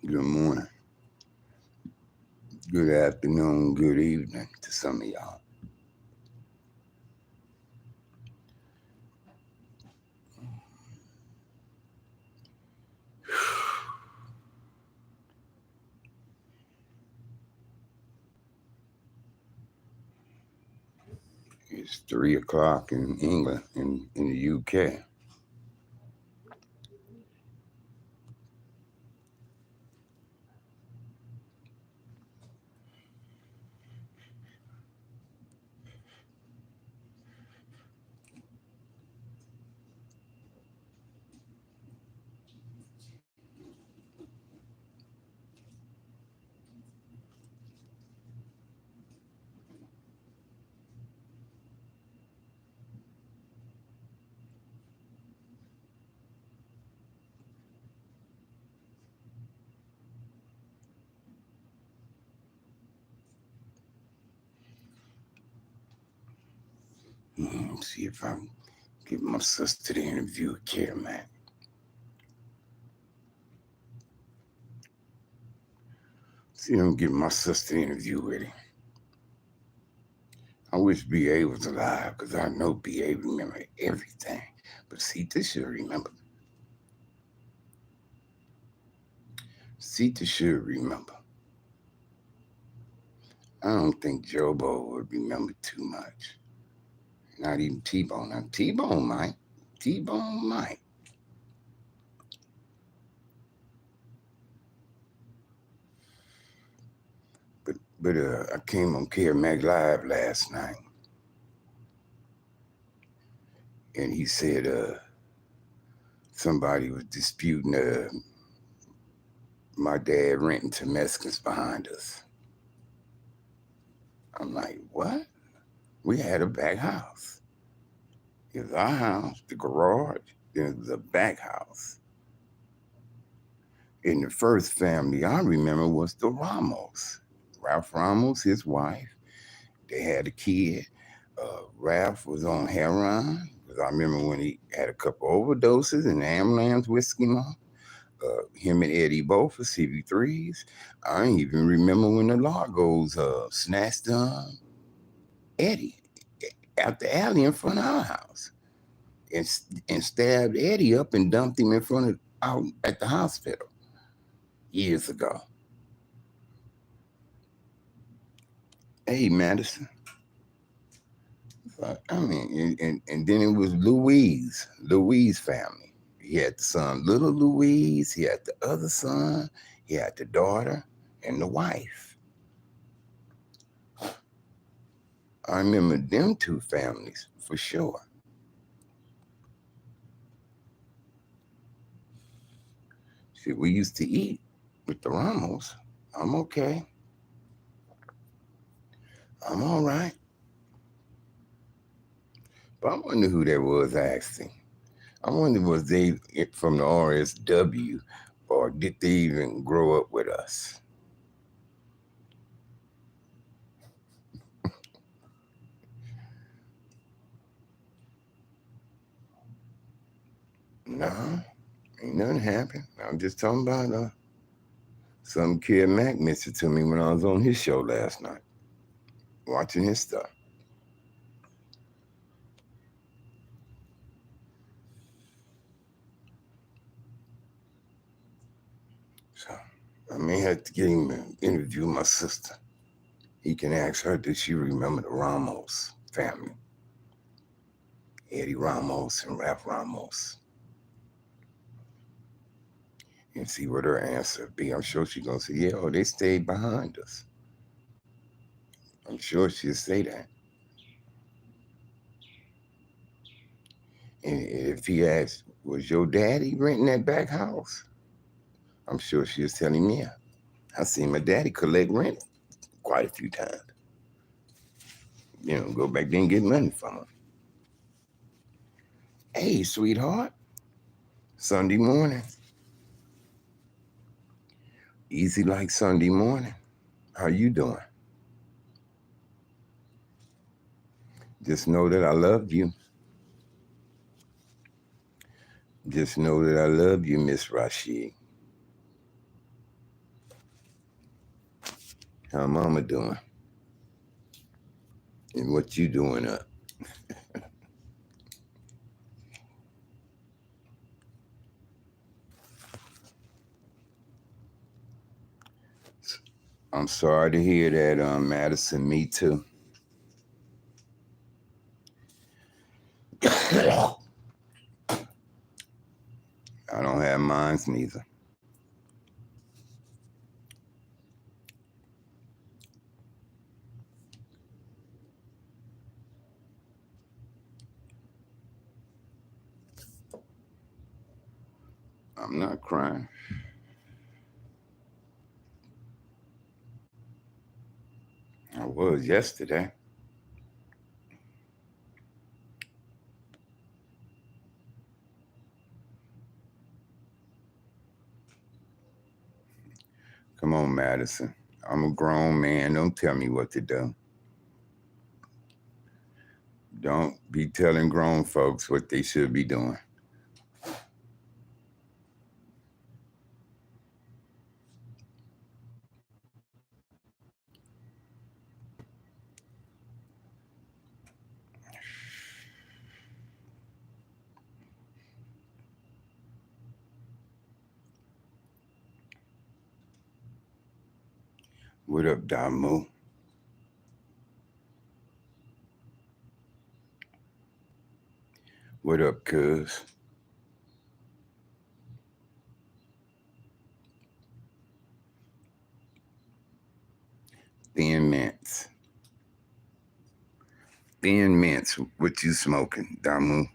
Good morning, good afternoon, good evening to some of y'all. It's 3 o'clock in England, in the UK. See if I can get my sister to interview a care man. See if I can get my sister to interview with him. I wish B.A. was alive because I know B.A. remember everything. But Ceecetia should remember. Ceecetia should remember. I don't think Jobo would remember too much. Not even T-Bone. Now, T-Bone might. T-Bone might. But I came on Care Mag Live last night, and he said somebody was disputing my dad renting to Mexicans behind us. I'm like, what? We had a back house. It was our house, the garage, then it was a back house. And the first family I remember was the Ramos. Ralph Ramos, his wife. They had a kid. Ralph was on heroin. Because I remember when he had a couple overdoses and the ambulance whisked him off. Him and Eddie both for CB3s. I even remember when the Largos snatched Eddie out the alley in front of our house and stabbed Eddie up and dumped him in front of out at the hospital years ago. Hey, Madison. I mean, and then it was Louise family. He had the son, little Louise. He had the other son. He had the daughter and the wife. I remember them two families for sure. See, we used to eat with the Ramos. I'm okay. I'm all right. But I wonder who that was asking. I wonder was they from the RSW or did they even grow up with us? No, ain't nothing happened. I'm just talking about some kid Mac mentioned to me when I was on his show last night, watching his stuff. So I may have to get him to interview my sister. He can ask her, did she remember the Ramos family? Eddie Ramos and Ralph Ramos. And see what her answer be. I'm sure she's going to say, yeah, oh, they stayed behind us. I'm sure she'll say that. And if he asks, was your daddy renting that back house? I'm sure she'll tell him, yeah. I seen my daddy collect rent quite a few times. Go back there and get money from him. Hey, sweetheart. Sunday morning. Easy like Sunday morning. How you doing? Just know that I love you. Just know that I love you, Miss Rashid. How mama doing? And what you doing up? I'm sorry to hear that, Madison. Me too. I don't have mines neither. I'm not crying. I was yesterday. Come on, Madison. I'm a grown man. Don't tell me what to do. Don't be telling grown folks what they should be doing. What up, Damu? What up, cuz? Thin mints. Thin mints. What you smoking, Damu?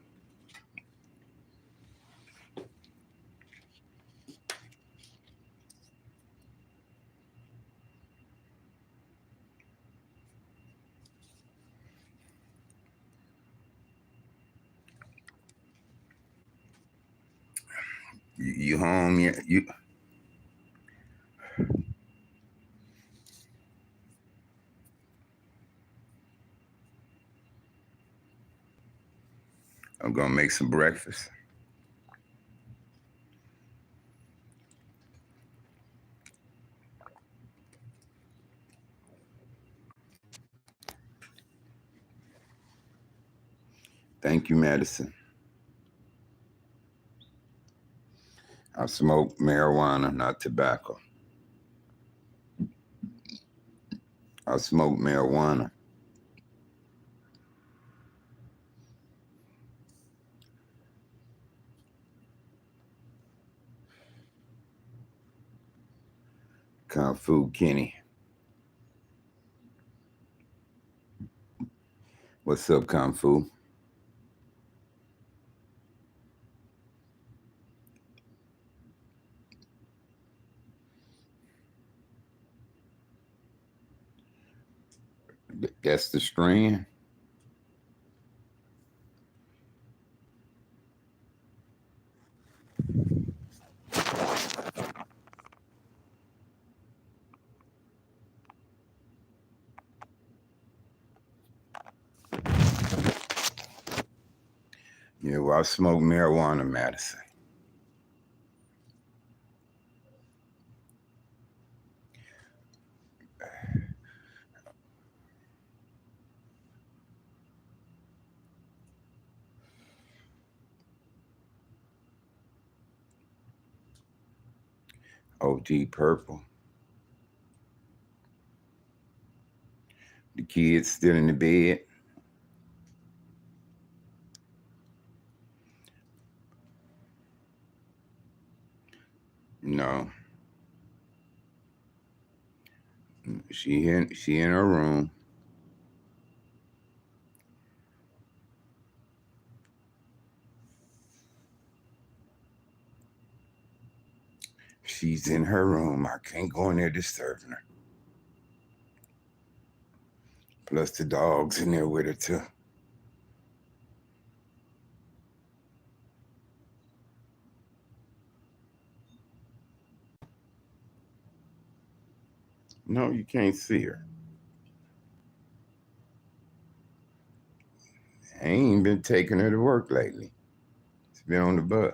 You home yet? You I'm gonna make some breakfast. Thank you, Madison. I smoke marijuana, not tobacco. I smoke marijuana. Kung Fu Kenny. What's up, Kung Fu? That's the strand. Yeah, well, I smoke marijuana, Madison. OG Purple. The kids still in the bed. No, she in her room. She's in her room. I can't go in there disturbing her. Plus the dog's in there with her too. No, you can't see her. I ain't been taking her to work lately. She's been on the bus.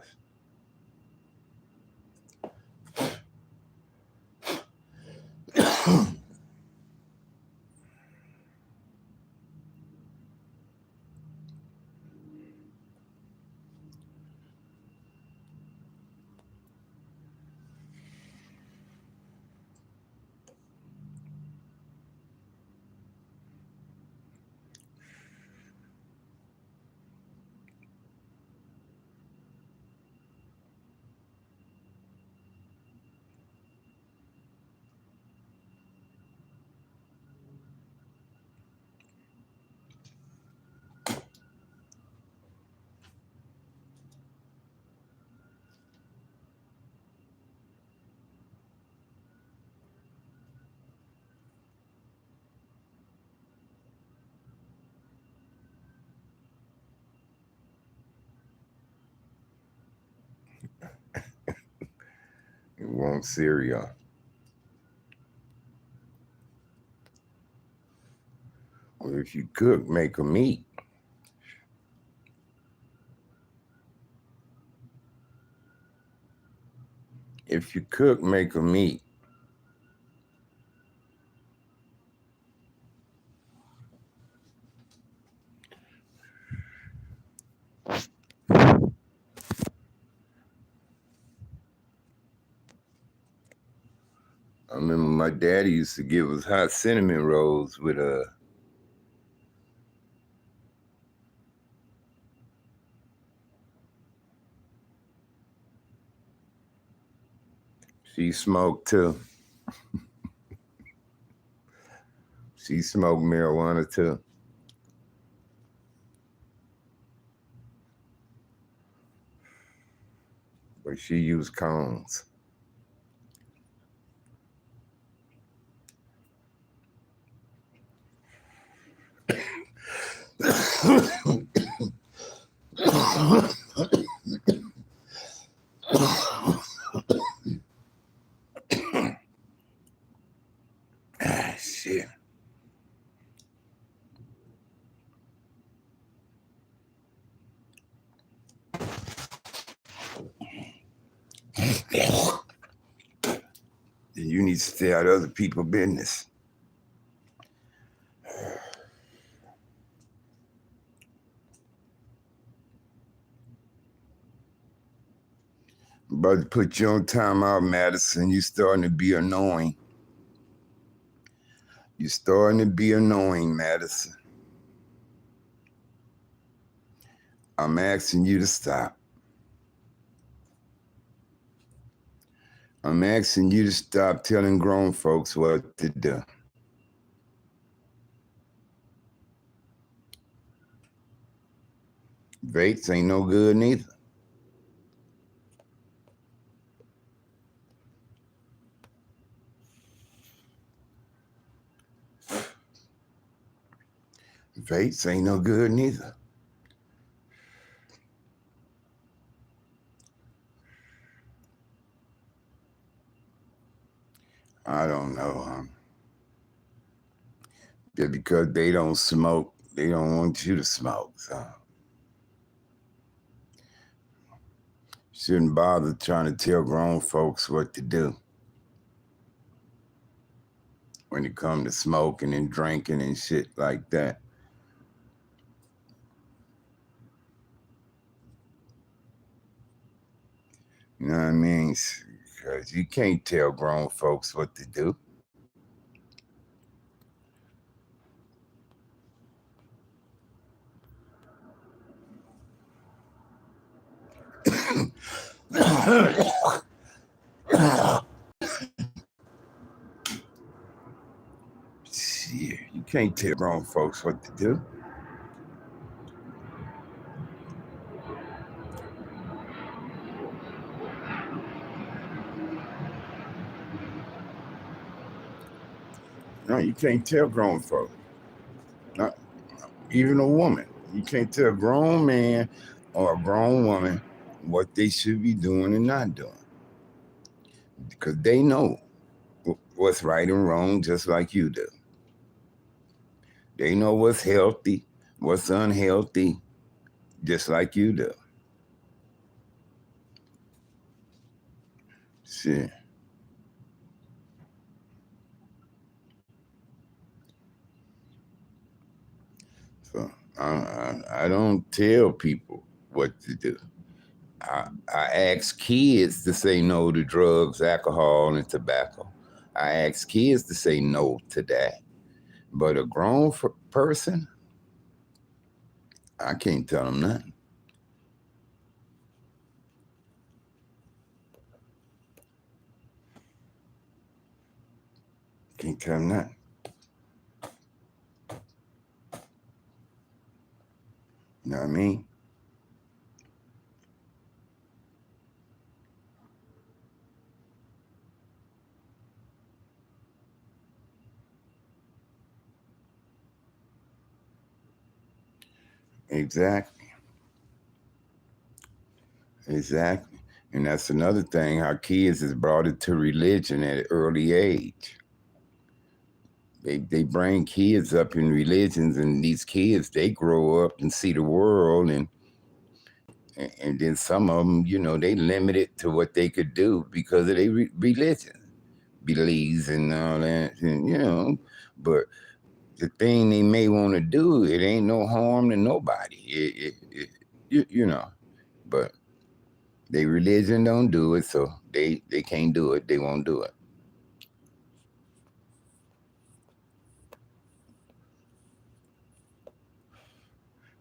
want cereal. Or if you cook, make them eat. If you cook, make them eat. I remember my daddy used to give us hot cinnamon rolls with she smoked too. She smoked marijuana too. But she used cones. Ah, shit. You need to stay out of other people's business. About to put you on timeout, Madison. You starting to be annoying. You starting to be annoying, Madison. I'm asking you to stop. I'm asking you to stop telling grown folks what to do. Vapes ain't no good neither. Vapes ain't no good neither. I don't know. Just because they don't smoke, they don't want you to smoke. So shouldn't bother trying to tell grown folks what to do when it comes to smoking and drinking and shit like that. You know what I mean? Because you can't tell grown folks what to do. Shit, you can't tell grown folks what to do. No, you can't tell grown folks. Not even a woman. You can't tell a grown man or a grown woman what they should be doing and not doing. Because they know what's right and wrong just like you do. They know what's healthy, what's unhealthy, just like you do. Shit. So I don't tell people what to do. I ask kids to say no to drugs, alcohol, and tobacco. I ask kids to say no to that. But a grown person, I can't tell them nothing. Can't tell them nothing. You know what I mean? Exactly. Exactly. And that's another thing, how kids is brought into religion at an early age. They bring kids up in religions, and these kids, they grow up and see the world, and then some of them, they limited to what they could do because of their religion, beliefs and all that, and. But the thing they may want to do, it ain't no harm to nobody. But their religion don't do it, so they can't do it. They won't do it.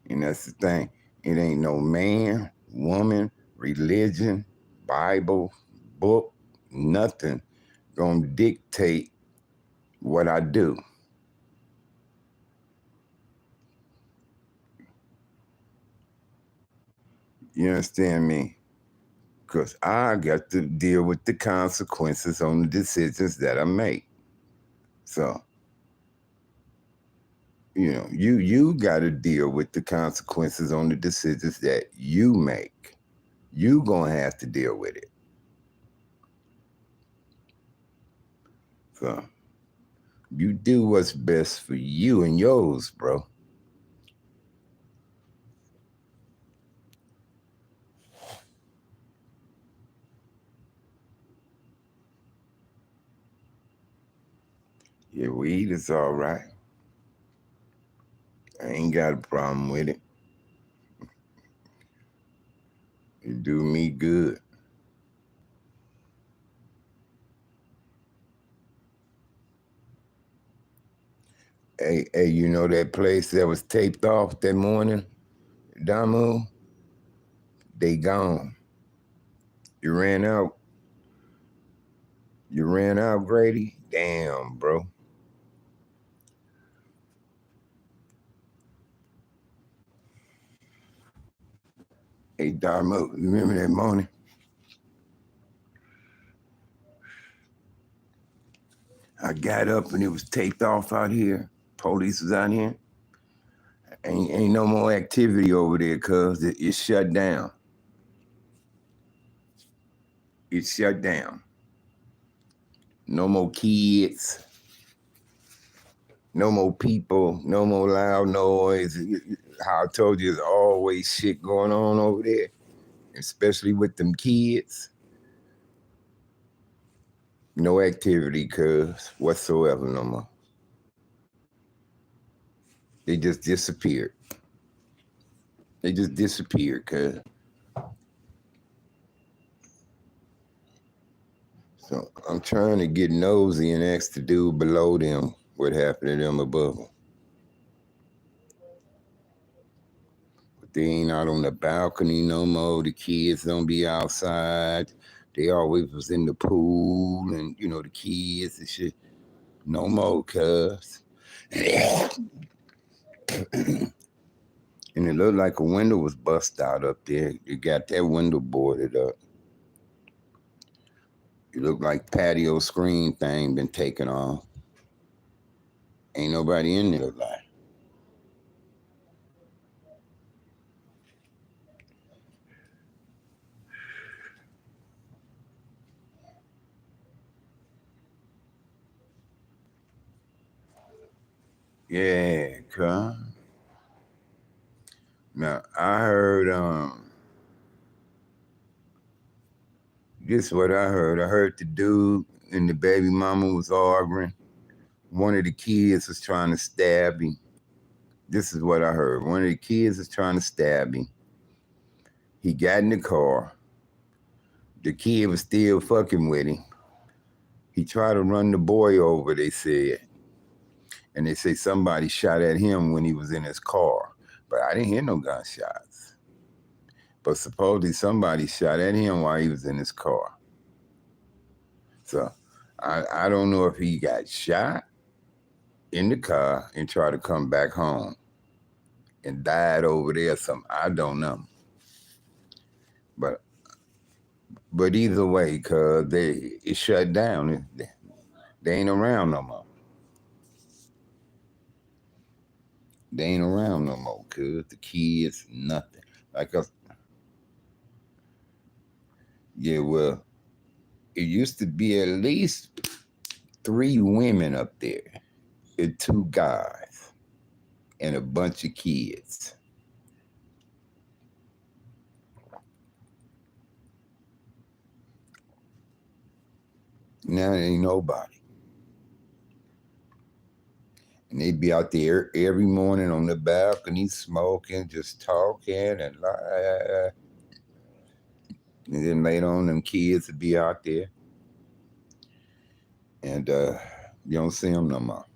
And that's the thing. It ain't no man, woman, religion, Bible, book, nothing gonna dictate what I do. You understand me? Because I got to deal with the consequences on the decisions that I make. So, you got to deal with the consequences on the decisions that you make. You gonna have to deal with it. So, you do what's best for you and yours, bro. Yeah, weed is all right. I ain't got a problem with it. It do me good. Hey, you know that place that was taped off that morning, Damu? They gone. You ran out. You ran out, Grady? Damn, bro. Hey, Damu, you remember that morning? I got up and it was taped off out here. Police was out here. Ain't no more activity over there, cuz it's shut down. It's shut down. No more kids. No more people. No more loud noise. How I told you, there's always shit going on over there, especially with them kids. No activity, cuz, whatsoever no more. They just disappeared. They just disappeared, cuz. So I'm trying to get nosy and ask the dude below them what happened to them above them. But they ain't out on the balcony no more. The kids don't be outside. They always was in the pool and, the kids and shit. No more, cuz. And it looked like a window was bust out up there. You got that window boarded up. It looked like patio screen thing been taken off. Ain't nobody in there like. Yeah, cuz. Now I heard this is what I heard. I heard the dude and the baby mama was arguing. One of the kids was trying to stab him. This is what I heard. One of the kids was trying to stab him. He got in the car. The kid was still fucking with him. He tried to run the boy over, they said. And they say somebody shot at him when he was in his car. But I didn't hear no gunshots. But supposedly somebody shot at him while he was in his car. So I don't know if he got shot in the car and tried to come back home and died over there or something. I don't know. But either way, cause it shut down. They ain't around no more. They ain't around no more, cause the kids, nothing. Like us, Yeah, well, it used to be at least 3 women up there and 2 guys and a bunch of kids. Now there ain't nobody. And they'd be out there every morning on the balcony smoking, just talking and then later on them kids would be out there. And you don't see them no more.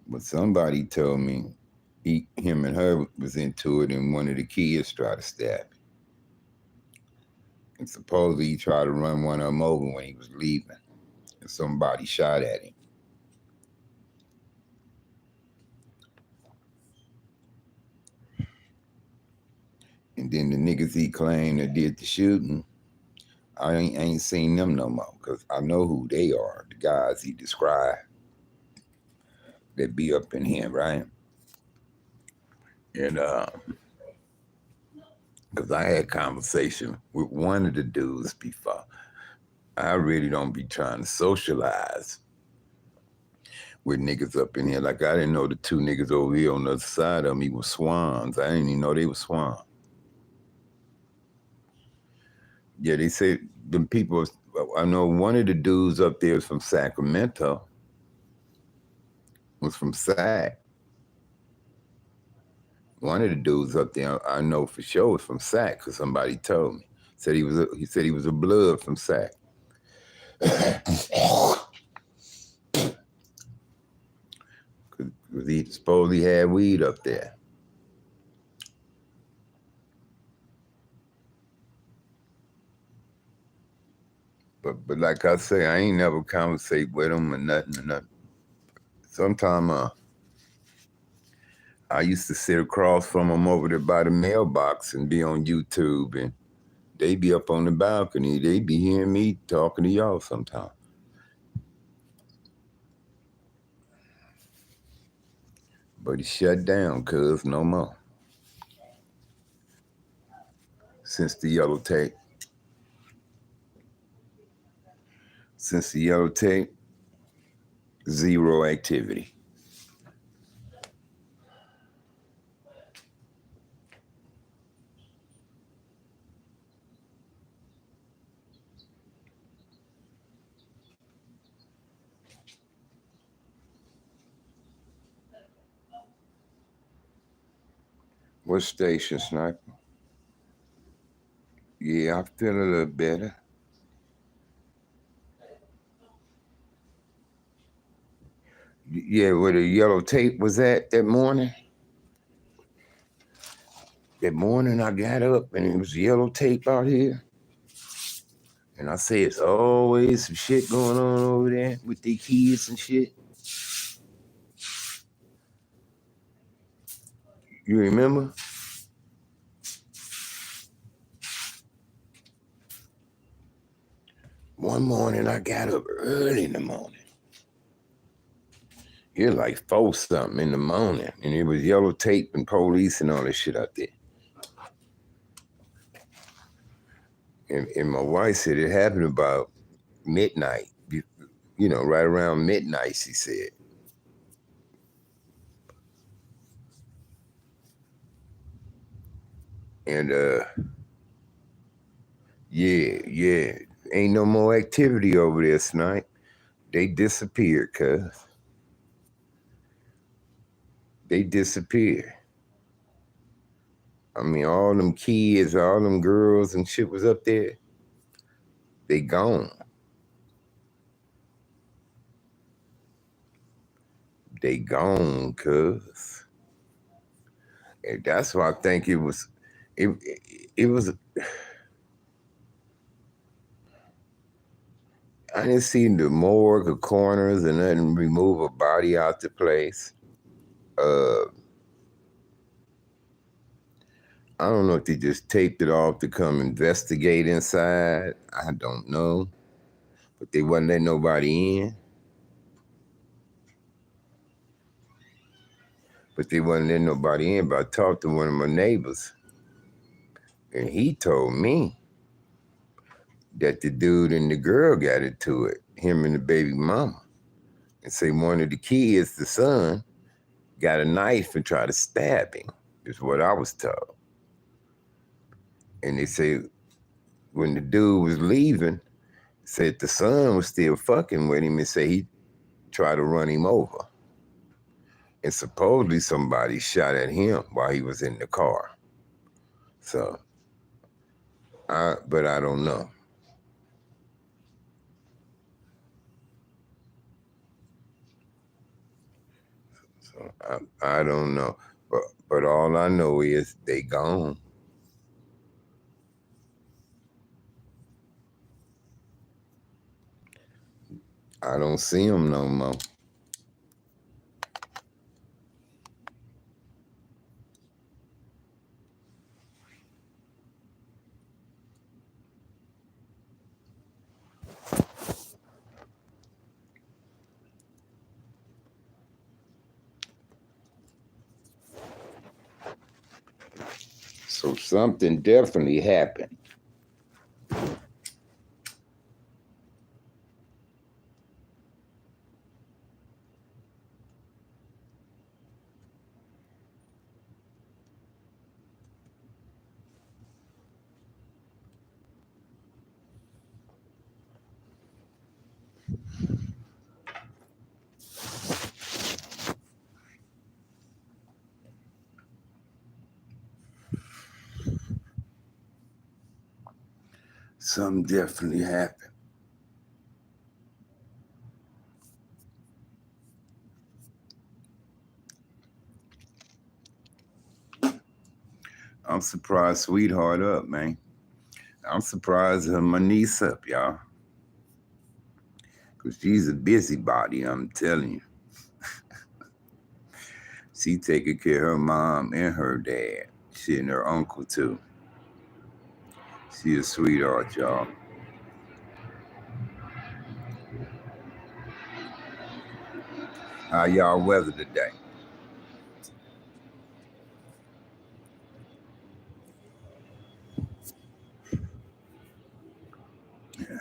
But somebody told me him and her was into it, and one of the kids tried to stab him. And supposedly he tried to run one of them over when he was leaving, and somebody shot at him. And then the niggas he claimed that did the shooting, I ain't seen them no more, because I know who they are, the guys he described that be up in here, right? And because I had conversation with one of the dudes before. I really don't be trying to socialize with niggas up in here. Like, I didn't know the 2 niggas over here on the other side of me were swans. I didn't even know they were swans. Yeah, they say the people, I know one of the dudes up there is from Sacramento, was from Sac. One of the dudes up there, I know for sure was from Sac, because somebody told me. He said he was a blood from Sac. Because he supposedly had weed up there. But like I say, I ain't never conversate with him or nothing. Sometime I used to sit across from him over there by the mailbox and be on YouTube, and they be up on the balcony. They be hearing me talking to y'all sometime. But he shut down, cuz no more. Since the yellow tape. Since the yellow tape, 0 activity. What station, Sniper? Yeah, I feel a little better. Yeah, where the yellow tape was at that morning. That morning I got up and it was yellow tape out here. And I say it's always some shit going on over there with the kids and shit. You remember? One morning I got up early in the morning. It was like 4 something in the morning. And it was yellow tape and police and all that shit out there. And my wife said it happened about midnight. You know, right around midnight, she said. And yeah. Ain't no more activity over there, Snipe. They disappeared, cuz. They disappeared. I mean, all them kids, all them girls and shit was up there. They gone. They gone, cuz. And that's why I think it was. It was. I didn't see the morgue or coroners and nothing remove a body out the place. I don't know if they just taped it off to come investigate inside. I don't know. But they wasn't letting nobody in. But I talked to one of my neighbors And he told me that the dude and the girl got into it, him and the baby mama. And say one of the kids, the son, got a knife and tried to stab him, is what I was told. And they say when the dude was leaving, said the son was still fucking with him and said he tried to run him over. And supposedly somebody shot at him while he was in the car. So, but I don't know. So I don't know. But all I know is they gone. I don't see them no more. So something definitely happened. Something definitely happened. I'm surprised Sweetheart up, man. I'm surprised my niece up, y'all. Because she's a busybody, I'm telling you. She taking care of her mom and her dad. She and her uncle, too. She a sweetheart, y'all. How y'all weather today?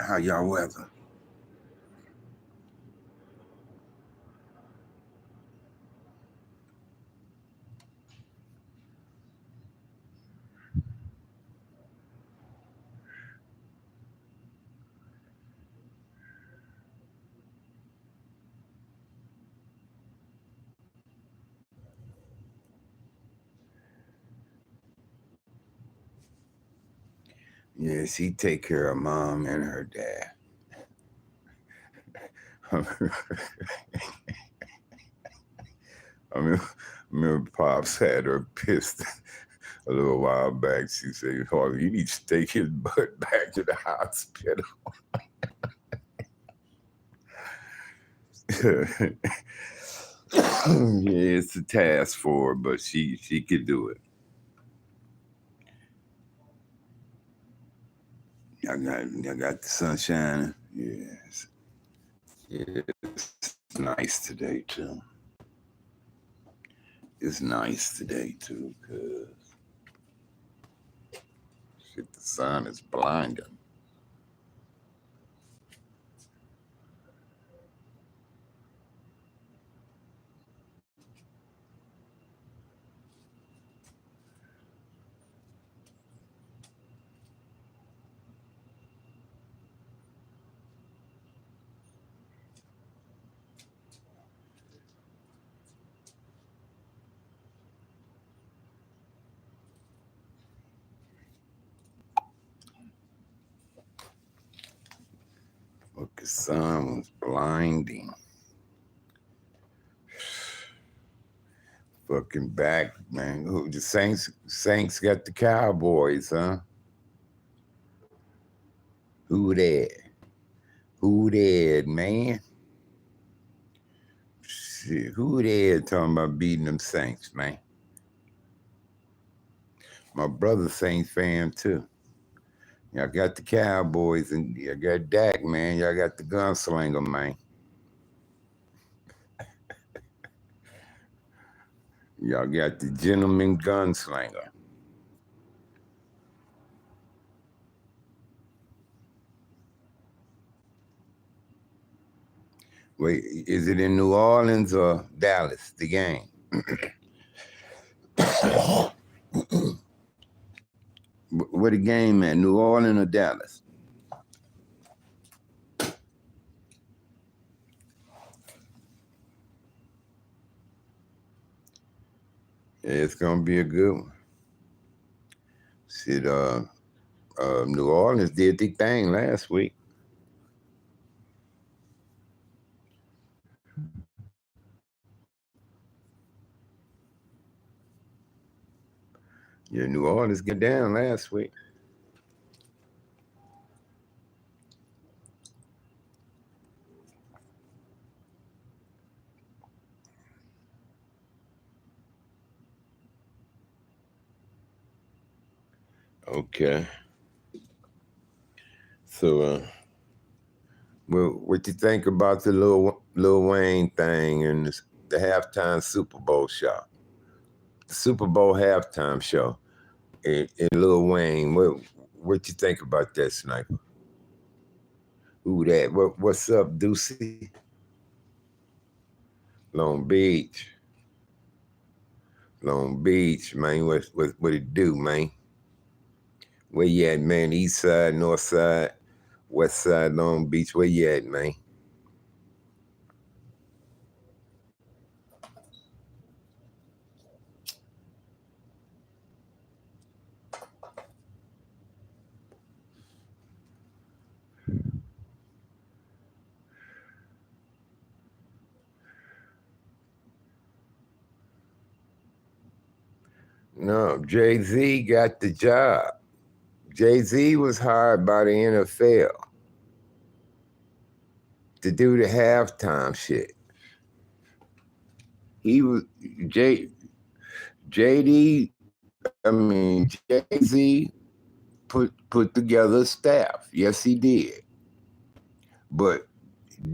How y'all weather? Yeah, she take care of mom and her dad. I mean, remember Pops had her pissed a little while back. She said, Harvey, you need to take his butt back to the hospital. Yeah, it's a task for her, but she could do it. I got the sunshine. Yes. It's nice today too. It's nice today too, cause shit, the sun is blinding. Look, the sun was blinding. Fucking back, man. Who the Saints got the Cowboys, huh? Who that? Who that, man? Shit, who there talking about beating them Saints, man? My brother's Saints fan too. Y'all got the Cowboys and y'all got Dak, man. Y'all got the gunslinger, man. Y'all got the gentleman gunslinger. Wait, is it in New Orleans or Dallas, the game? Where the game at, New Orleans or Dallas? Yeah, it's going to be a good one. Shit, New Orleans did the thing last week. Yeah, New Orleans get down last week. Okay. So, well, what you think about the Lil Wayne thing and the halftime Super Bowl show? The Super Bowl halftime show and Lil Wayne. What you think about that, Sniper? Who that? What's up, Deucey? Long Beach. Long Beach, man. What it do, man? Where you at, man? East side, north side, west side, Long Beach. Where you at, man? No, Jay-Z got the job. Jay-Z was hired by the NFL to do the halftime shit. He was Jay-Z put together a staff. Yes, he did. But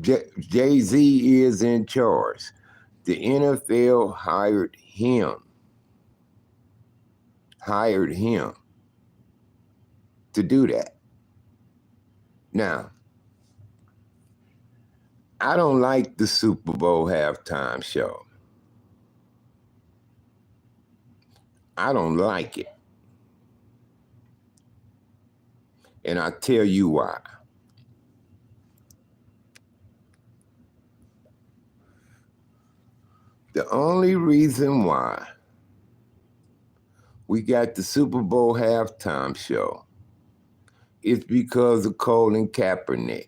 Jay-Z is in charge. The NFL hired him to do that. Now, I don't like the Super Bowl halftime show. I don't like it. And I'll tell you why. The only reason why we got the Super Bowl halftime show is because of Colin Kaepernick.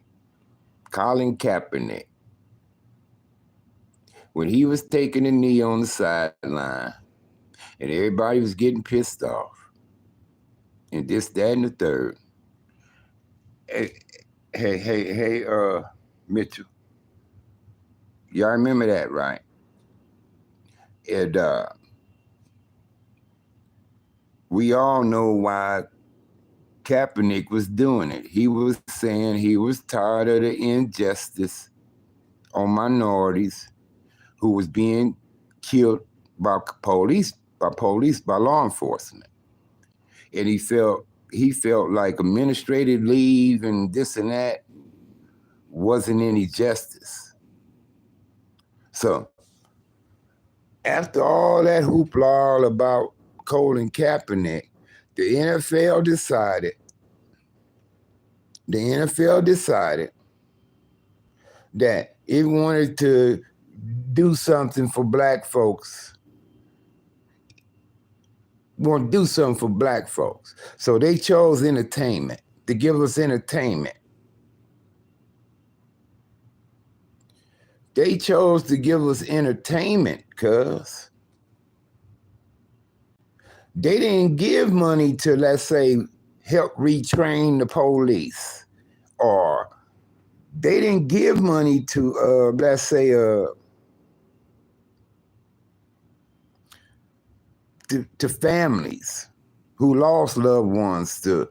When he was taking a knee on the sideline and everybody was getting pissed off and this, that, and the third. Hey, Mitchell. Y'all remember that, right? And we all know why Kaepernick was doing it. He was saying he was tired of the injustice on minorities who was being killed by law enforcement. And he felt like administrative leave and this and that wasn't any justice. So after all that hoopla about Colin Kaepernick, the NFL decided that it wanted to do something for black folks. So they chose entertainment, to give us entertainment. They chose to give us entertainment, cuz they didn't give money to, let's say, help retrain the police, or they didn't give money to, let's say, to families who lost loved ones to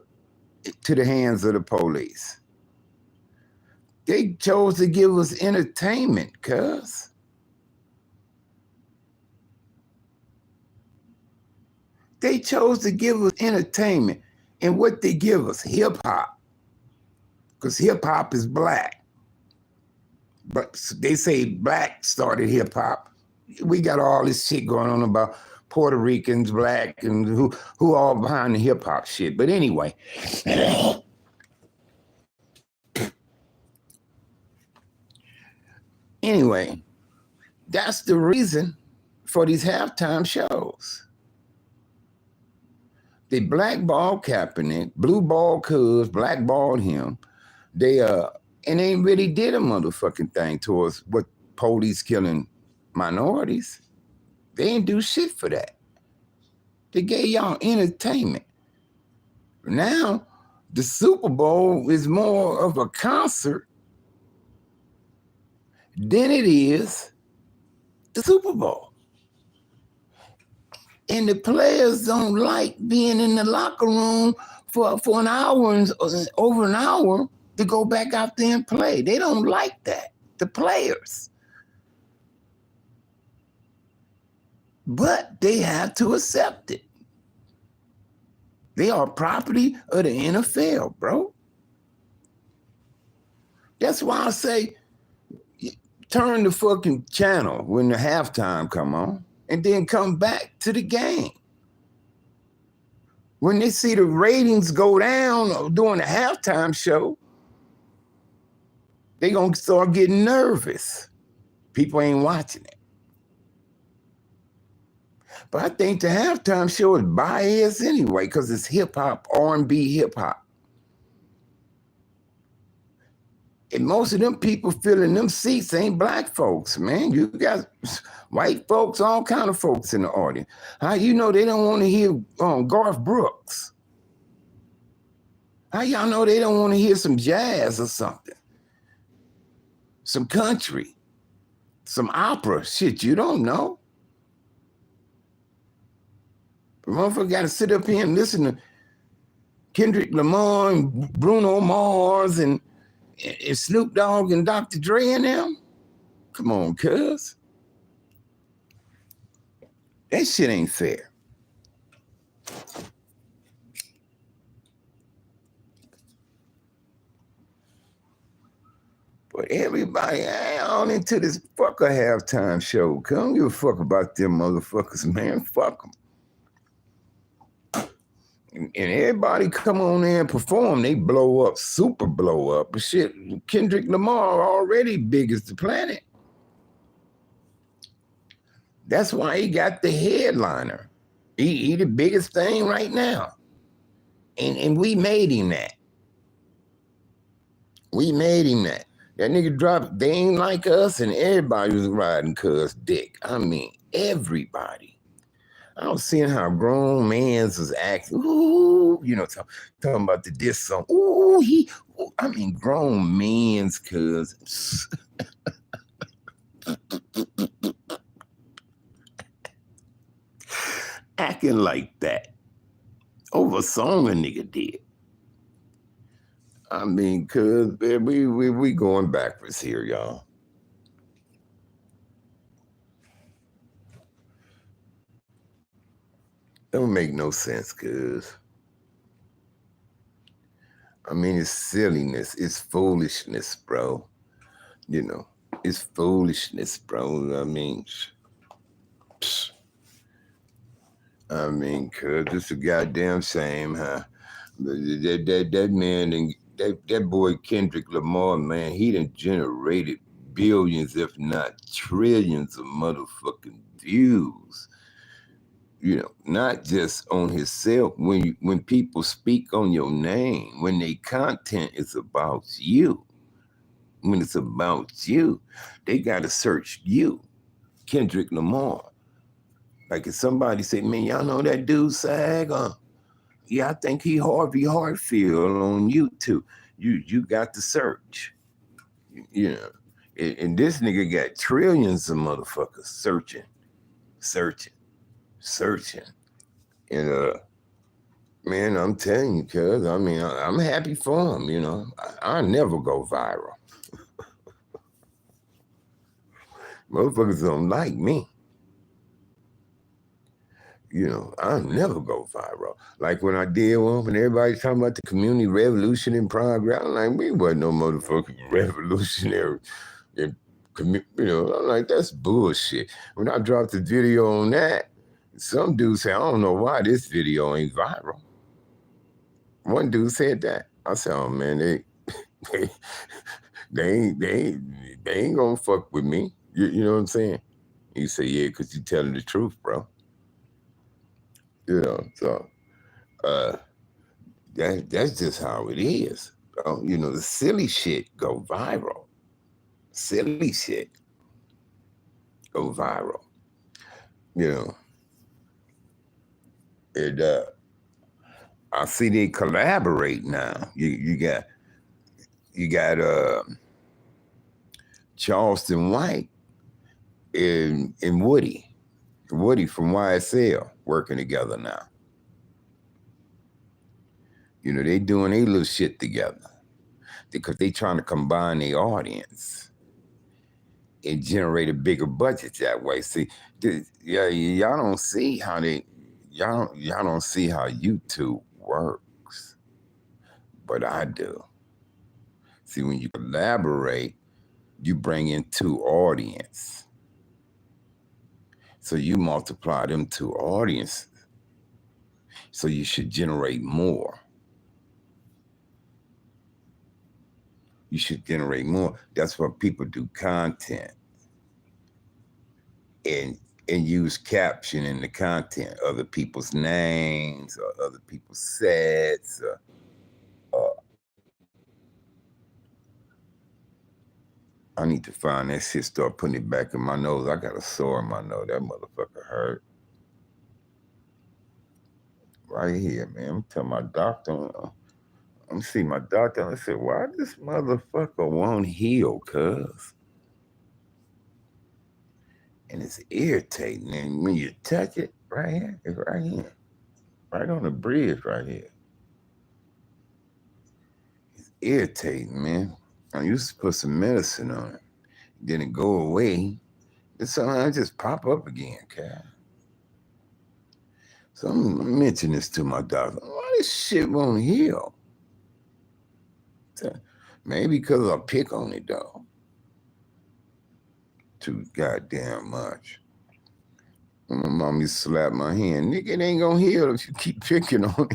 the hands of the police. They chose to give us entertainment, cuz. They chose to give us entertainment. And what they give us? Hip-hop. Because hip-hop is black. But they say black started hip hop. We got all this shit going on about Puerto Ricans, black, and who all behind the hip hop shit. But anyway, that's the reason for these halftime shows. They blackballed Kaepernick, blue ball Cuz, blackballed him. They and they really did a motherfucking thing towards what police killing minorities. They didn't do shit for that. They gave y'all entertainment. Now, the Super Bowl is more of a concert than it is the Super Bowl. And the players don't like being in the locker room for an hour and over an hour to go back out there and play. They don't like that, the players. But they have to accept it. They are property of the NFL, bro. That's why I say turn the fucking channel when the halftime come on and then come back to the game. When they see the ratings go down during the halftime show, they gonna start getting nervous. People ain't watching it. But I think the halftime show is biased anyway because it's hip-hop, R&B hip-hop. And most of them people filling them seats ain't black folks, man. You got white folks, all kind of folks in the audience. How you know they don't want to hear Garth Brooks? How y'all know they don't want to hear some jazz or something? Some country, some opera, shit you don't know. But motherfucker got to sit up here and listen to Kendrick Lamar and Bruno Mars and Snoop Dogg and Dr. Dre and them. Come on, cuz. That shit ain't fair. But everybody on into this fucker halftime show. Cause I don't give a fuck about them motherfuckers, man. Fuck them. And everybody come on there and perform. They blow up, super blow up. But shit, Kendrick Lamar already big as the planet. That's why he got the headliner. He the biggest thing right now. And we made him that. We made him that. That nigga dropped, they ain't like us, and everybody was riding cuz dick. I mean, everybody. I was seeing how grown mans was acting. Ooh, you know, talking about the diss song. Ooh, I mean, grown mans, cuz. Acting like that over a song a nigga did. I mean, cuz we going backwards here, y'all. Don't make no sense, cuz. I mean, it's silliness. It's foolishness, bro. You know, it's foolishness, bro. I mean, cuz it's a goddamn shame, huh? That man and that boy Kendrick Lamar, man, he done generated billions, if not trillions of motherfucking views. You know, not just on himself. When people speak on your name, when their content is about you, when it's about you, they gotta search you, Kendrick Lamar. Like if somebody say, man, y'all know that dude Sag? Yeah, I think he Harvey Hartfield on YouTube. You got to search. You know, and this nigga got trillions of motherfuckers searching. And man, I'm telling you, cuz, I mean, I'm happy for him, you know. I never go viral. Motherfuckers don't like me. You know, I'll never go viral. Like when I did one, when everybody's talking about the community revolution in progress, I'm like, we wasn't no motherfucking revolutionary. and commit, I'm like, that's bullshit. When I dropped the video on that, some dude said, I don't know why this video ain't viral. One dude said that. I said, oh man, they, they ain't gonna fuck with me. You know what I'm saying? He said, yeah, because you're telling the truth, bro. So uh that's just how it is. The silly shit go viral. Silly shit go viral. You know, and I see they collaborate now. You got Charleston White and Woody from YSL working together now. They doing a little shit together because they trying to combine their audience and generate a bigger budget that way. See, y'all don't see how y'all don't see how YouTube works, but I do. See, when you collaborate, you bring in two audience, so you multiply them two audiences. So you should generate more. You should generate more. That's why people do content and use caption in the content, other people's names or other people's sets. I need to find that shit, start putting it back in my nose. I got a sore in my nose. That motherfucker hurt. Right here, man. I'm telling my doctor. I'm see my doctor. I said, why this motherfucker won't heal, cuz? And it's irritating. And when you touch it, right here, it's right here. Right on the bridge right here. It's irritating, man. I used to put some medicine on it. Then it go away. Then sometimes it just pop up again, cuz. So I'm mentioning this to my doctor. Why this shit won't heal? Maybe because I pick on it, though. Too goddamn much. My mom used to slap my hand. Nigga, it ain't gonna heal if you keep picking on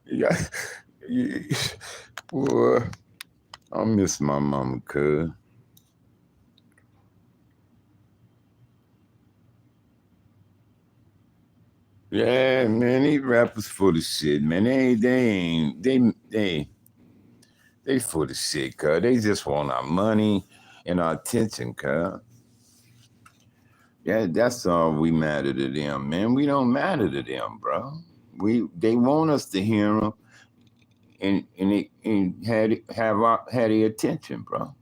it. Boy, I miss my mama, cuz. Yeah, man, these rappers full of shit, man. They full of shit, cuz. They just want our money and our attention, cuz. Yeah, that's all we matter to them, man. We don't matter to them, bro. They want us to hear them and have their attention, bro.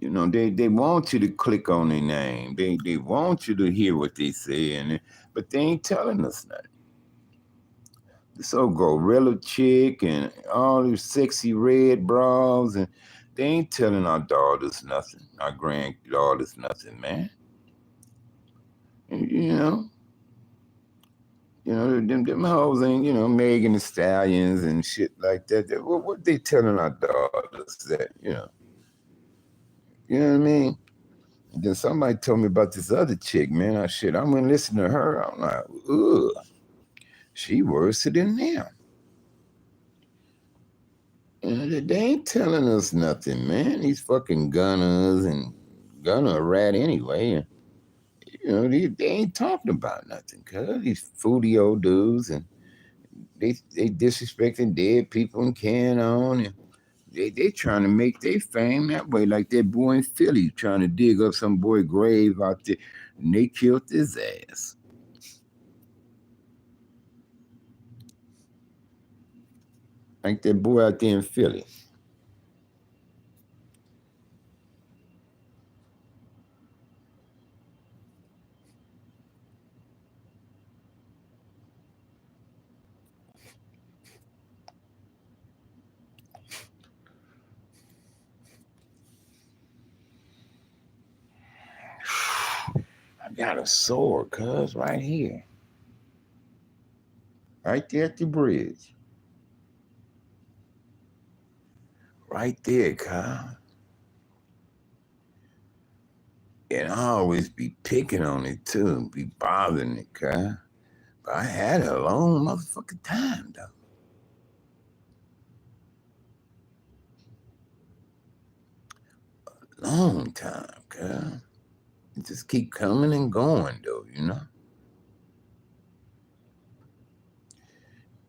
They want you to click on their name. They want you to hear what they say, but they ain't telling us nothing. This old gorilla chick and all these sexy red bras, and they ain't telling our daughters nothing, our granddaughters nothing, man. And, them hoes ain't, Megan the Stallions and shit like that. What they telling our daughters that, You know what I mean? And then somebody told me about this other chick, man. I went listen to her. I'm like, ugh, she worse than them. They ain't telling us nothing, man. These fucking gunners and gunner a rat anyway. And, they ain't talking about nothing, cuz these foodie old dudes and they disrespecting dead people and carrying on and they trying to make their fame that way, like that boy in Philly trying to dig up some boy grave out there, and they killed his ass. Like that boy out there in Philly. I got a sore, cuz, right here. Right there at the bridge. right there, Kyle. And I always be picking on it too, be bothering it, Kyle. But I had a long motherfucking time though. Long time, Kyle. It just keep coming and going though, you know?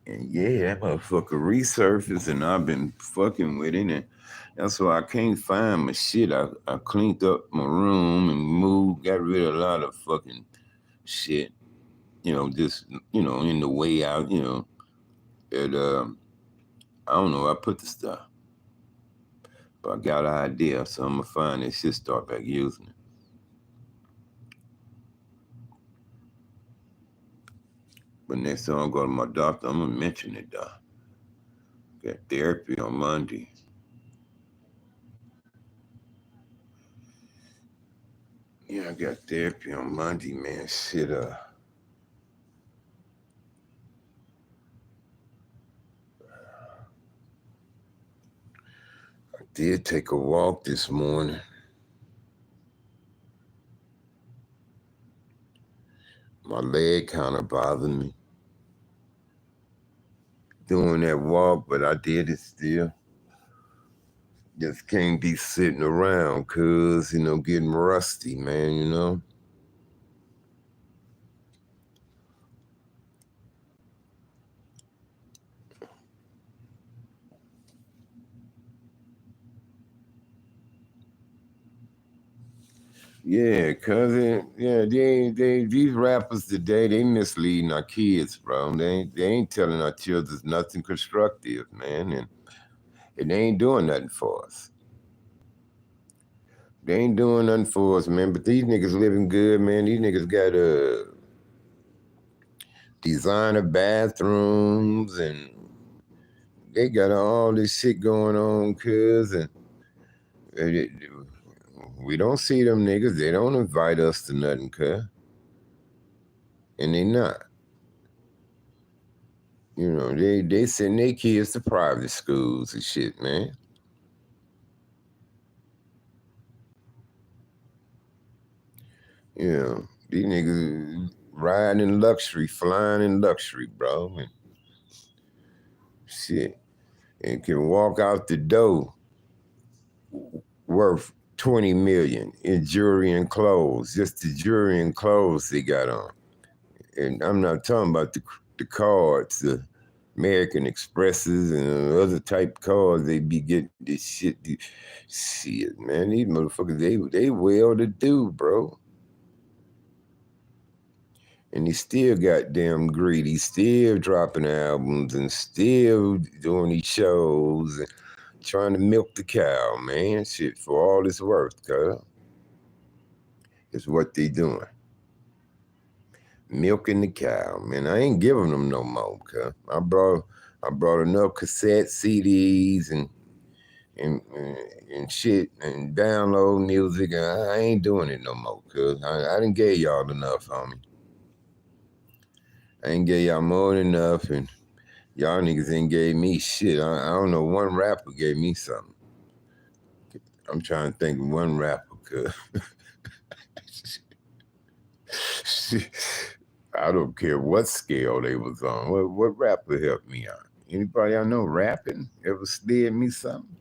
And yeah, that motherfucker resurfaced and I've been fucking with it. And that's why I can't find my shit. I cleaned up my room and moved, got rid of a lot of fucking shit, just, in the way out, And I don't know, I put the stuff. But I got an idea, so I'm gonna find this shit, start back using it. But next time I go to my doctor, I'm gonna mention it though. Got therapy on Monday. Yeah, I got therapy on Monday, man. Shit, I did take a walk this morning. My leg kind of bothered me doing that walk, but I did it still. Just can't be sitting around, cuz, getting rusty, man. Yeah, cuz these rappers today, they misleading our kids, bro. They ain't telling our children nothing constructive, man, and they ain't doing nothing for us. They ain't doing nothing for us, man. But these niggas living good, man. These niggas got designer bathrooms and they got all this shit going on, cuz, and we don't see them niggas. They don't invite us to nothing, cuz, and they not. They send their kids to private schools and shit, man. These niggas riding in luxury, flying in luxury, bro. And shit. And can walk out the door worth 20 million in jewelry and clothes, just the jewelry and clothes they got on. And I'm not talking about the cards, the American Expresses and other type cards they be getting this shit. Shit, man, these motherfuckers, they well to do, bro. And he still goddamn greedy, still dropping albums and still doing these shows and trying to milk the cow, man. Shit, for all it's worth, cuz. It's what they doing. Milking the cow, man. I ain't giving them no more, cuz. I brought enough cassette CDs and shit and download music. And I ain't doing it no more, cuz. I didn't gave y'all enough, homie. I ain't gave y'all more than enough, and y'all niggas ain't gave me shit. I don't know, one rapper gave me something. I'm trying to think of one rapper, cuz. I don't care what scale they was on. What rapper helped me out? Anybody I know rapping ever slid me something?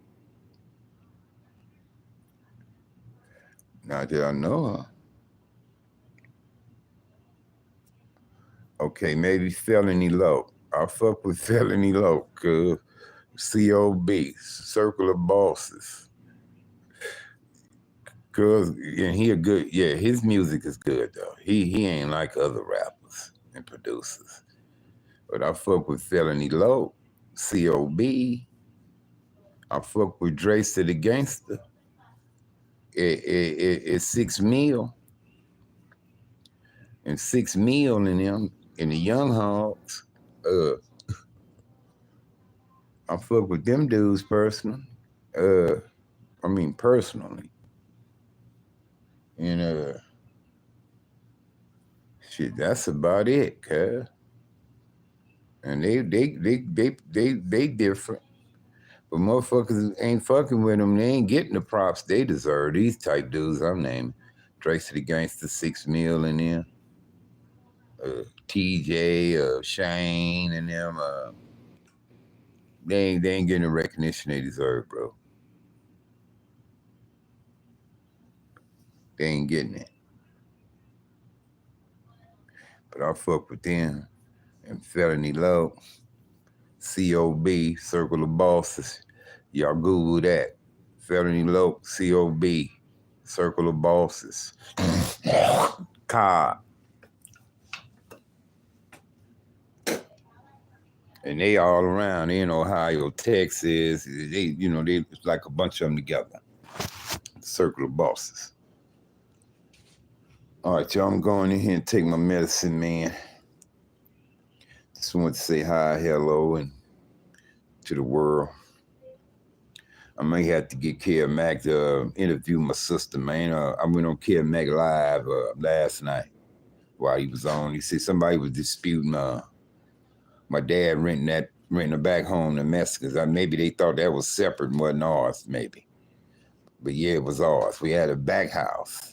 Not that I know of. Okay, maybe Felony Low. I fuck with Felony Low, cuz. COB, Circle of Bosses. Cuz, and he a good, yeah, his music is good though. He ain't like other rappers and producers. But I fuck with Felony Low, COB. I fuck with Drace to the Gangster. It's 6 Mil. And 6 Mil in them, in the Young Hogs. I fuck with them dudes personally. Personally. And shit, that's about it, cuz. And they different. But motherfuckers ain't fucking with them. They ain't getting the props they deserve. These type dudes I'm naming. Tracy the Gangster, 6 Mil in them. TJ, Shane and them. They ain't getting the recognition they deserve, bro. They ain't getting it. But I fuck with them. And Felony Low, COB, Circle of Bosses. Y'all Google that. Felony Low, COB, Circle of Bosses. Cobb. And they all around. They in Ohio, Texas. They, they like a bunch of them together. Circle of Bosses. All right, y'all, I'm going in here and take my medicine, man. Just want to say hi, hello, and to the world. I may have to get Kev Mac to interview my sister, man. I went on Kev Mac Live last night while he was on. He said somebody was disputing my dad renting a back home to Mexicans. Maybe they thought that was separate and wasn't ours, maybe. But yeah, it was ours. We had a back house.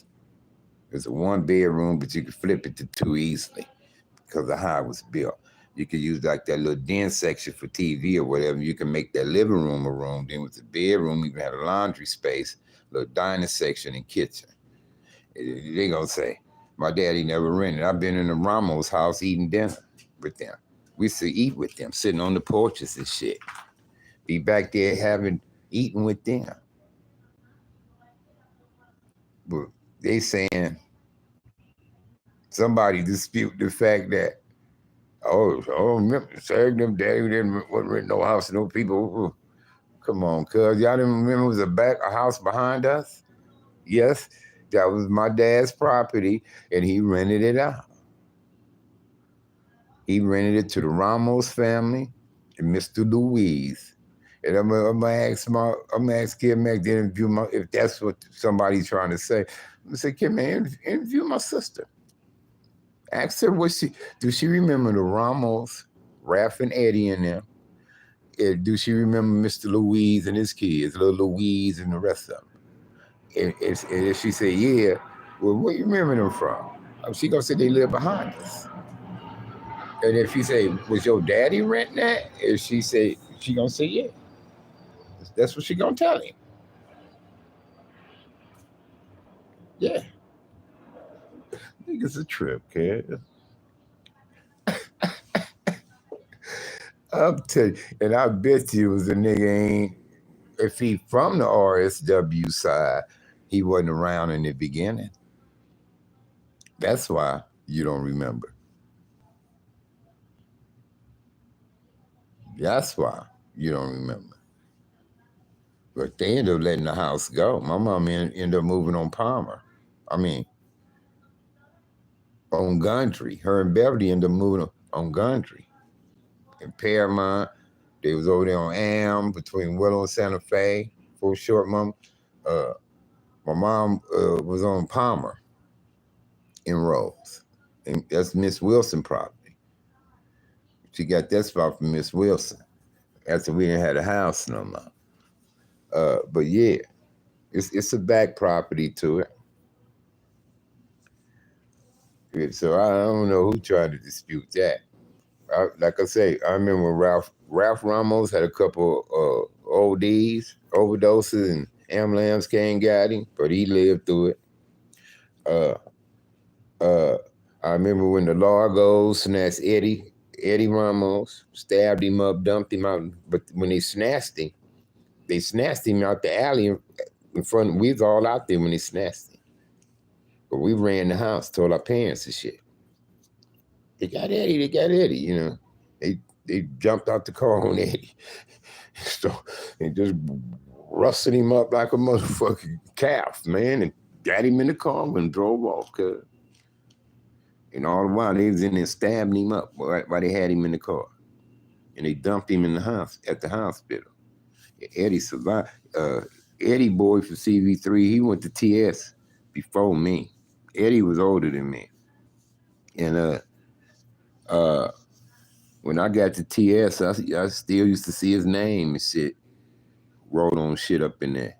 It's a 1-bedroom, but you could flip it to 2 easily because of how it was built. You could use like that little den section for TV or whatever. You can make that living room a room. Then with the bedroom, you can have a laundry space, little dining section and kitchen. They gonna say, my daddy never rented. I've been in the Ramos house eating dinner with them. We used to eat with them, sitting on the porches and shit. Be back there eating with them. But they saying somebody dispute the fact that, remember, saying them daddy wasn't rent no house, no people. Come on, cuz. Y'all didn't remember it was a house behind us? Yes, that was my dad's property, and he rented it out. He rented it to the Ramos family and Mr. Louise. And I'm gonna ask Kim Mac to interview if that's what somebody's trying to say. I'm gonna say, Kim Mac, interview my sister. Ask her do she remember the Ramos, Raph and Eddie and them? Do she remember Mr. Louise and his kids, little Louise and the rest of them? And if she say, yeah, well, where you remember them from? She gonna say they live behind us. And if she say, was your daddy renting that? If she say, she gonna say, yeah. That's what she gonna tell him. Yeah. Nigga's a trip, kid. I'll tell you, and I bet you it was a nigga if he from the RSW side, he wasn't around in the beginning. That's why you don't remember. That's why you don't remember. But they ended up letting the house go. My mom ended up moving on Palmer. On Gundry. Her and Beverly ended up moving on Gundry. In Paramount. They was over there on Am between Willow and Santa Fe for a short moment. My mom was on Palmer in Rose. And that's Miss Wilson property. She got that spot from Miss Wilson. After we didn't have a house no more. But yeah, it's a back property to it. So I don't know who tried to dispute that. Like I say, I remember Ralph Ramos had a couple ODs, overdoses, and ambulance came got him, but he lived through it. I remember when the Largos snatched Eddie Ramos, stabbed him up, dumped him out. But when they snatched him out the alley in front. We was all out there when they snatched him. But we ran the house, told our parents and shit. They got Eddie, you know. They jumped out the car on Eddie. So they just rustled him up like a motherfucking calf, man, and got him in the car and drove off, cuz. And all the while they was in there stabbing him up while they had him in the car. And they dumped him in the house at the hospital. Eddie survived. Eddie boy for CV3, he went to TS before me. Eddie was older than me. And when I got to TS, I still used to see his name and shit. wrote on shit up in there.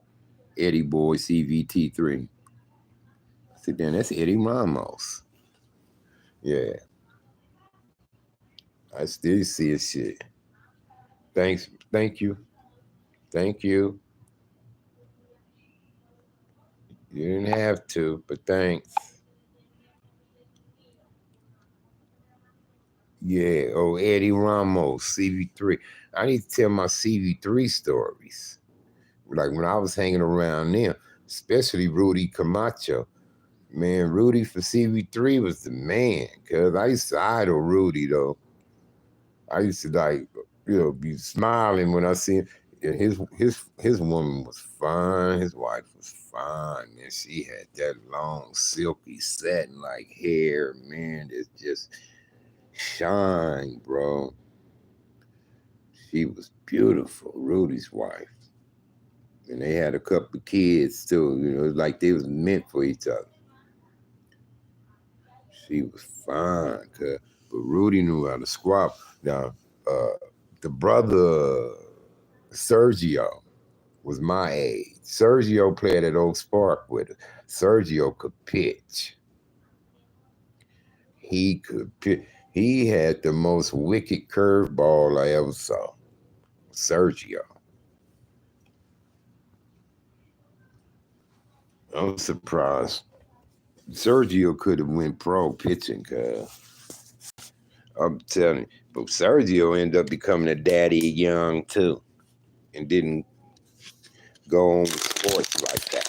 Eddie Boy CVT3. I said, damn, that's Eddie Ramos. Yeah. I still see his shit. Thanks. Thank you. Thank you. You didn't have to, but thanks. Yeah. Oh, Eddie Ramos, CV3. I need to tell my CV3 stories. Like when I was hanging around them, especially Rudy Camacho. Man, Rudy for CV3 was the man. Cause I used to idol Rudy though. I used to like, be smiling when I see him. And his woman was fine. His wife was fine. And she had that long, silky, satin-like hair, man. It just shine, bro. She was beautiful, Rudy's wife. And they had a couple of kids too. It was like they was meant for each other. She was fine, but Rudy knew how to squab. Now, the brother Sergio was my age. Sergio played at Oak Park with us. Sergio could pitch. He could pitch. He had the most wicked curveball I ever saw. Sergio. I'm surprised. Sergio could have went pro pitching, cuz. I'm telling you. But Sergio ended up becoming a daddy young too. And didn't go on with sports like that.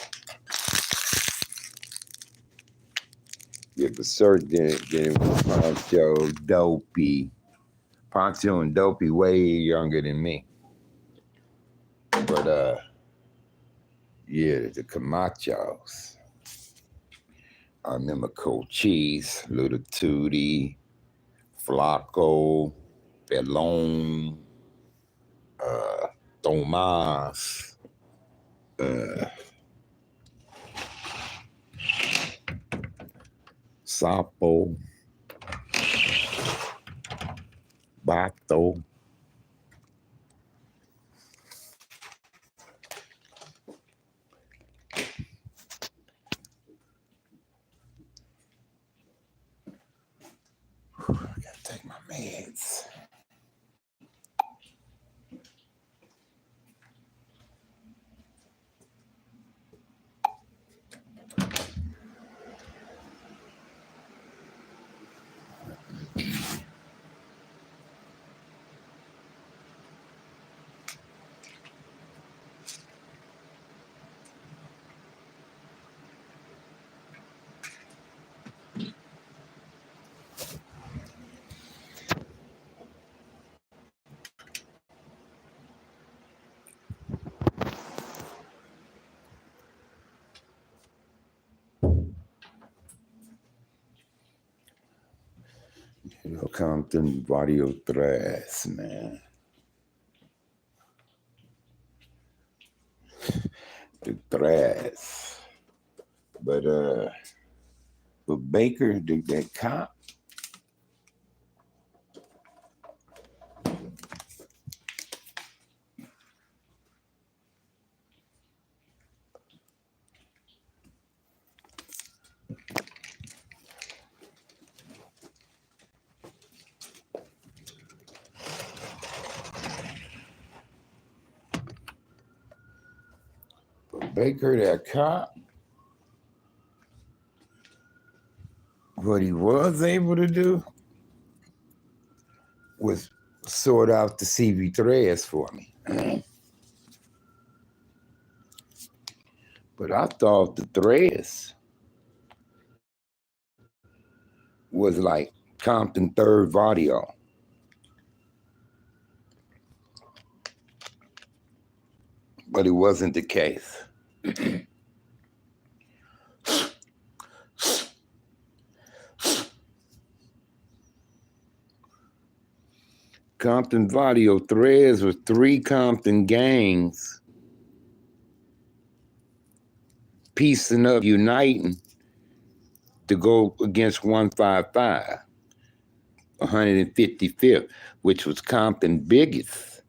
Yeah, but Sergio didn't with Poncho, Dopey. Poncho and Dopey way younger than me. But yeah, the Camachos. I remember Cochise, Little Tootie, Flacco, Pelon, Tomas, Sapo, Bato. I gotta take my meds. Compton Barrio Tres, man. The Tres. But Baker, that cop. Baker, that cop, what he was able to do was sort out the CV3s for me. But I thought the threads was like Compton third Vardio. But it wasn't the case. Compton Vardio threads was 3 Compton gangs piecing up, uniting to go against 155, 155th, which was Compton's biggest.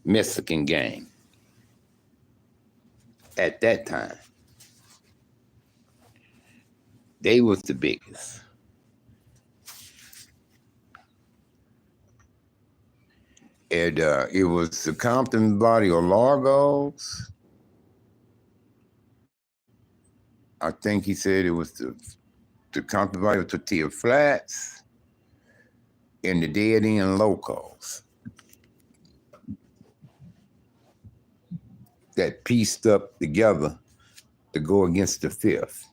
Mexican gang at that time. They was the biggest. And it was the Compton Body of Largos. I think he said it was the Compton Body of Tortilla Flats and the Dead End Locals that pieced up together to go against the Fifth.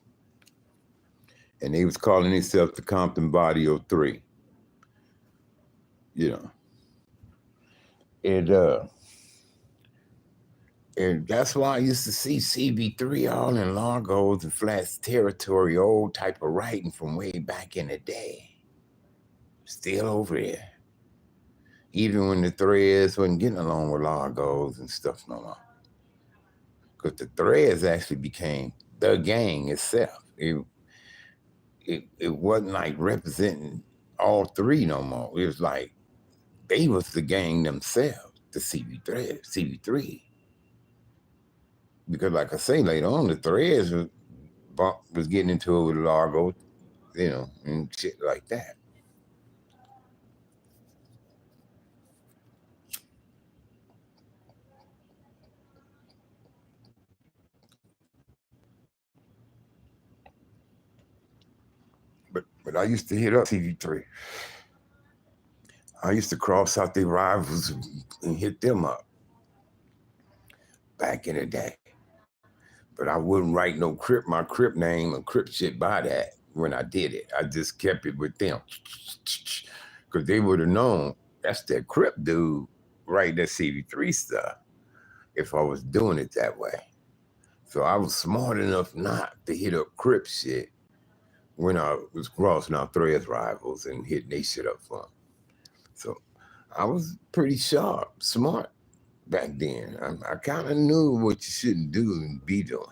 And they was calling themselves the Compton Body of Three. You know. And that's why I used to see CB3 all in Largo's and Flats territory, old type of writing from way back in the day. Still over there. Even when the Threads wasn't getting along with Largo's and stuff no more. Because the Threads actually became the gang itself. It wasn't like representing all three no more. It was like they was the gang themselves, the CB3. Because like I say, later on, the Threads was getting into it with Largo, you know, and shit like that. But I used to hit up CV3. I used to cross out their rivals and hit them up back in the day. But I wouldn't write my Crip name or Crip shit by that when I did it. I just kept it with them. Because they would have known that's that Crip dude writing that CV3 stuff if I was doing it that way. So I was smart enough not to hit up Crip shit when I was crossing out Threads rivals and hitting they shit up for them. So I was pretty sharp, smart back then. I kind of knew what you shouldn't do and be doing.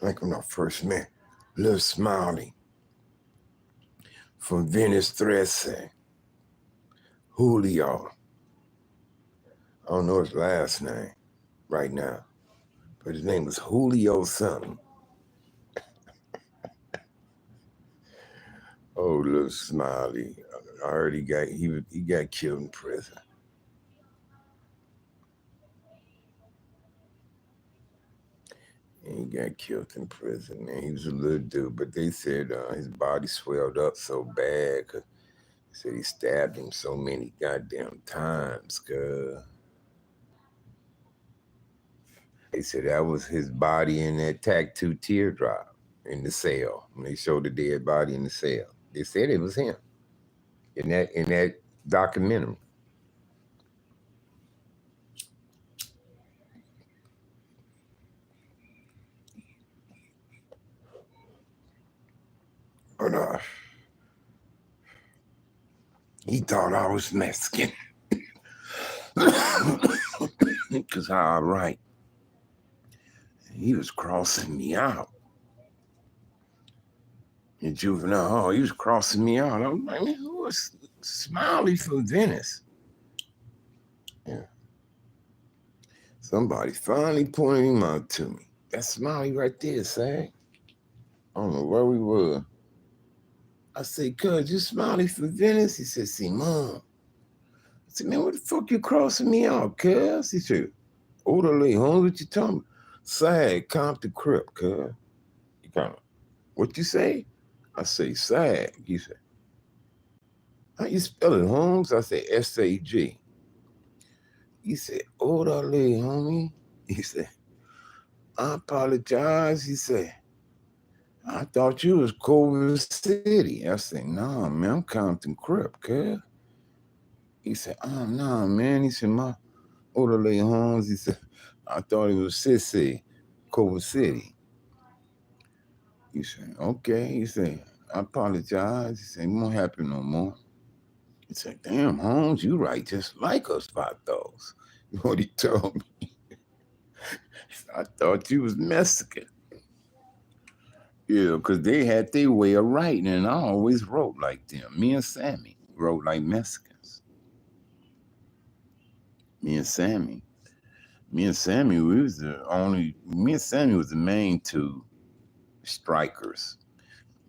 Like when I first met Lil Smiley from Venice Threadse, Julio. I don't know his last name right now, but his name was Julio something. Oh, Lil Smiley. I heard he got killed in prison. He got killed in prison, man. He was a little dude, but they said his body swelled up so bad. Cause they said he stabbed him so many goddamn times, cuz. They said that was his body in that tattoo teardrop in the cell. When they showed the dead body in the cell, they said it was him in that documentary. But he thought I was Mexican. Because how I write. He was crossing me out. In juvenile hall, he was crossing me out. I was like, man, who was Smiley from Venice? Yeah. Somebody finally pointed him out to me. That's Smiley right there, say. I don't know where we were. I said, cuz, you Smiley from Venice? He said, see, Mom. I said, man, what the fuck you crossing me out, cuz? He said, orderly, home, what you talking about? Sad, Compton Crip, cuz. He kind of, what you say? I say, Sag. He said, how you spell it, Holmes? I say, S-A-G. He said, orderly, homie. He said, I apologize. He said, I thought you was Culver City. I said, nah, man, I'm Compton Crip, cuz. He said, oh, nah, man. He said, my orderly Holmes. He said, I thought it was Ceecetia, Culver City. He said, okay. He said, I apologize. He said, it won't happen no more. He said, damn, Holmes, you write just like us about those. What he told me. I thought you was Mexican. Yeah, because they had their way of writing, and I always wrote like them. Me and Sammy wrote like Mexicans. Me and Sammy. Me and Sammy, me and Sammy was the main two strikers.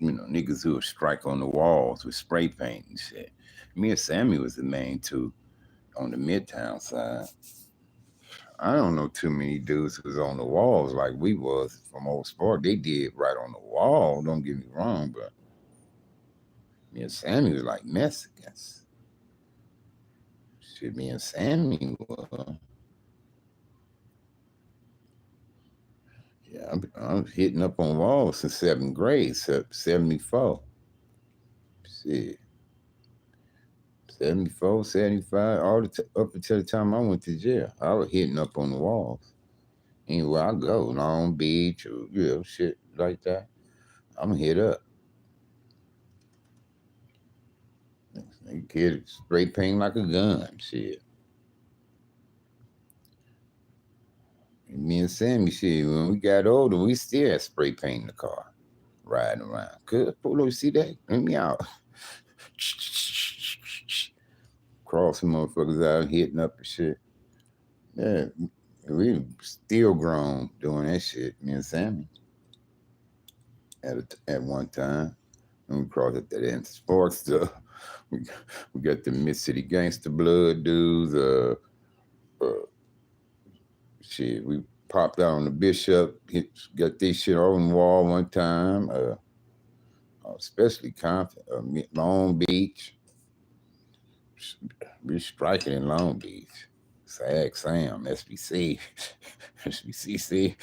Niggas who would strike on the walls with spray paint and shit. Me and Sammy was the main two on the Midtown side. I don't know too many dudes who's on the walls like we was from Old Sport. They did right on the wall, don't get me wrong, but me and Sammy was like Mexicans. Shit, me and Sammy was. Yeah, I was hitting up on walls since 7th grade, 74. Shit. 74, 75, up until the time I went to jail. I was hitting up on the walls. Anywhere I go, Long Beach or shit like that, I'm gonna hit up. They kid spray paint like a gun, shit. And me and Sammy, shit, when we got older, we still had spray paint in the car, riding around. Good, Polo, see that? Let me out. Crossing motherfuckers out, hitting up and shit. Yeah, we still grown doing that shit, me and Sammy. At one time, and we crossed at that end sports stuff. We got the Mid City Gangster Blood dudes. Shit, we popped out on the Bishop. Got this shit on the wall one time. Especially Long Beach. We striking in Long Beach. Sag Sam, SBC, SBCC,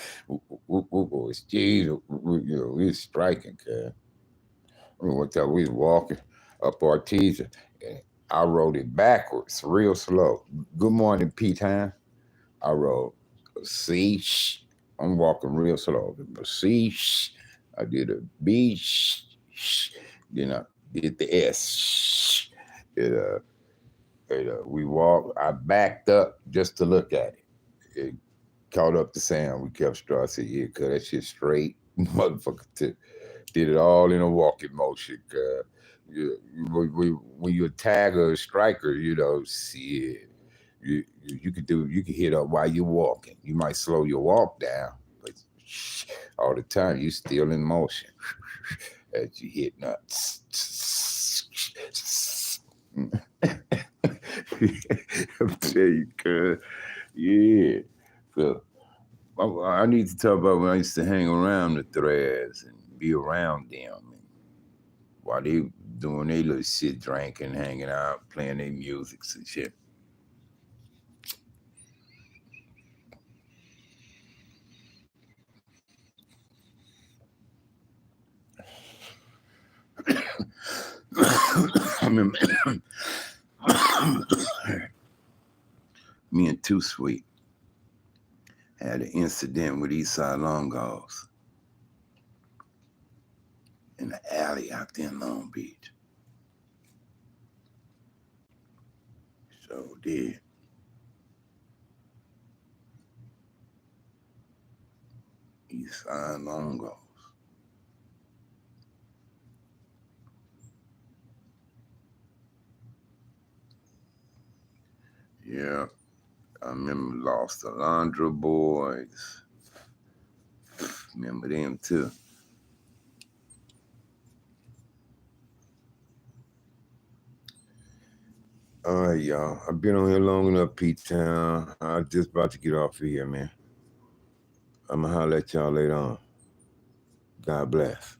it's G's. We was striking, cuz. One time we was walking up Artesia, and I rode it backwards, real slow. Good morning, P-Time. I rode C. I'm walking real slow. C. I did a B. Then I did the S. We walked. I backed up just to look at it. It caught up the sound. We kept straight. I said, "Yeah, cuz that shit straight, motherfucker." Did it all in a walking motion. When you're a tagger or a striker, shit, you could hit up while you're walking. You might slow your walk down, but all the time you still in motion as you hit nuts. I'm telling you, cuz, yeah. So I need to talk about when I used to hang around the threads and be around them, and while they doing their little shit, drinking, hanging out, playing their music and shit. I remember me and Too Sweet had an incident with Eastside Longos in the alley out there in Long Beach. So did. Eastside Longos. Yeah, I remember Lost Alondra Boys. Remember them too. All right, y'all. I've been on here long enough, P-Town. I'm just about to get off of here, man. I'm going to holler at y'all later on. God bless.